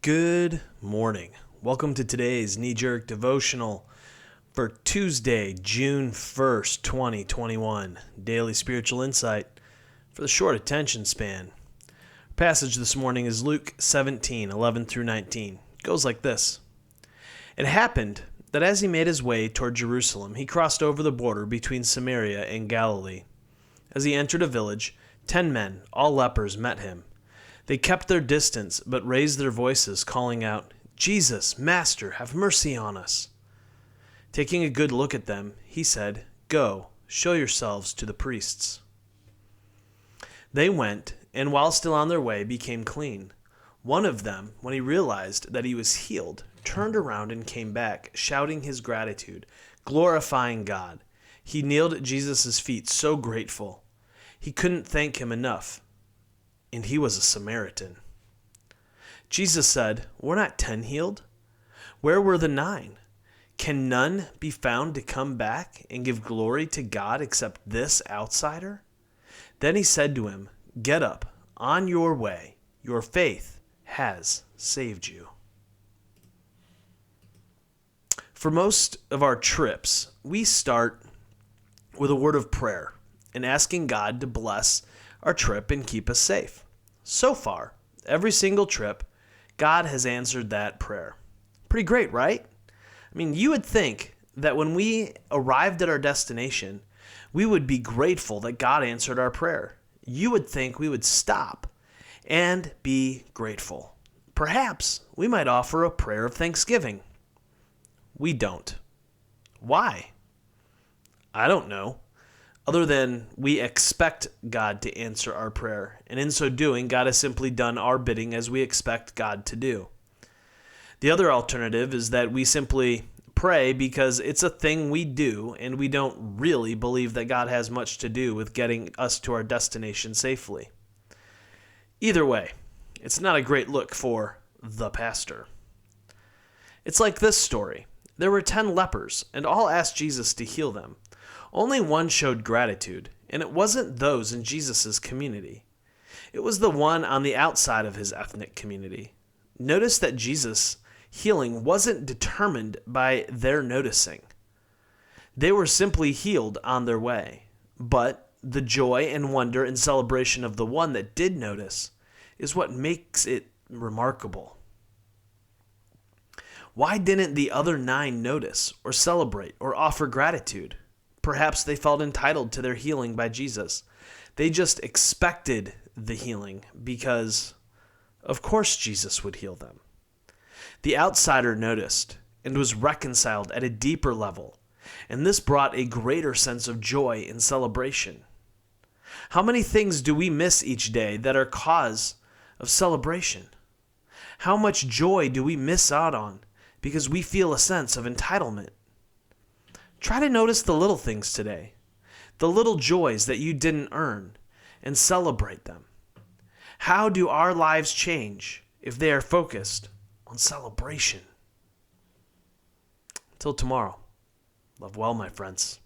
Good morning. Welcome to today's knee-jerk devotional for Tuesday, June 1st, 2021. Daily spiritual insight for the short attention span. Our passage this morning is Luke 17:11 through 19. It goes like this. It happened that as he made his way toward Jerusalem, he crossed over the border between Samaria and Galilee. As he entered a village, 10 men, all lepers, met him. They kept their distance, but raised their voices, calling out, "Jesus, Master, have mercy on us." Taking a good look at them, he said, "Go, show yourselves to the priests." They went, and while still on their way, became clean. One of them, when he realized that he was healed, turned around and came back, shouting his gratitude, glorifying God. He kneeled at Jesus' feet, so grateful. He couldn't thank him enough. And he was a Samaritan. Jesus said, "Were not 10 healed? Where were the 9? Can none be found to come back and give glory to God except this outsider?" Then he said to him, "Get up, on your way. Your faith has saved you." For most of our trips, we start with a word of prayer and asking God to bless our trip and keep us safe. So far, every single trip, God has answered that prayer. Pretty great, right? I mean, you would think that when we arrived at our destination, we would be grateful that God answered our prayer. You would think we would stop and be grateful. Perhaps we might offer a prayer of thanksgiving. We don't. Why? I don't know. Other than we expect God to answer our prayer, and in so doing, God has simply done our bidding as we expect God to do. The other alternative is that we simply pray because it's a thing we do, and we don't really believe that God has much to do with getting us to our destination safely. Either way, it's not a great look for the pastor. It's like this story. There were 10 lepers, and all asked Jesus to heal them. Only one showed gratitude, and it wasn't those in Jesus' community. It was the one on the outside of his ethnic community. Notice that Jesus' healing wasn't determined by their noticing. They were simply healed on their way. But the joy and wonder and celebration of the one that did notice is what makes it remarkable. Why didn't the other 9 notice or celebrate or offer gratitude? Perhaps they felt entitled to their healing by Jesus. They just expected the healing because, of course, Jesus would heal them. The outsider noticed and was reconciled at a deeper level, and this brought a greater sense of joy and celebration. How many things do we miss each day that are cause of celebration? How much joy do we miss out on because we feel a sense of entitlement? Try to notice the little things today, the little joys that you didn't earn, and celebrate them. How do our lives change if they are focused on celebration? Until tomorrow, love well, my friends.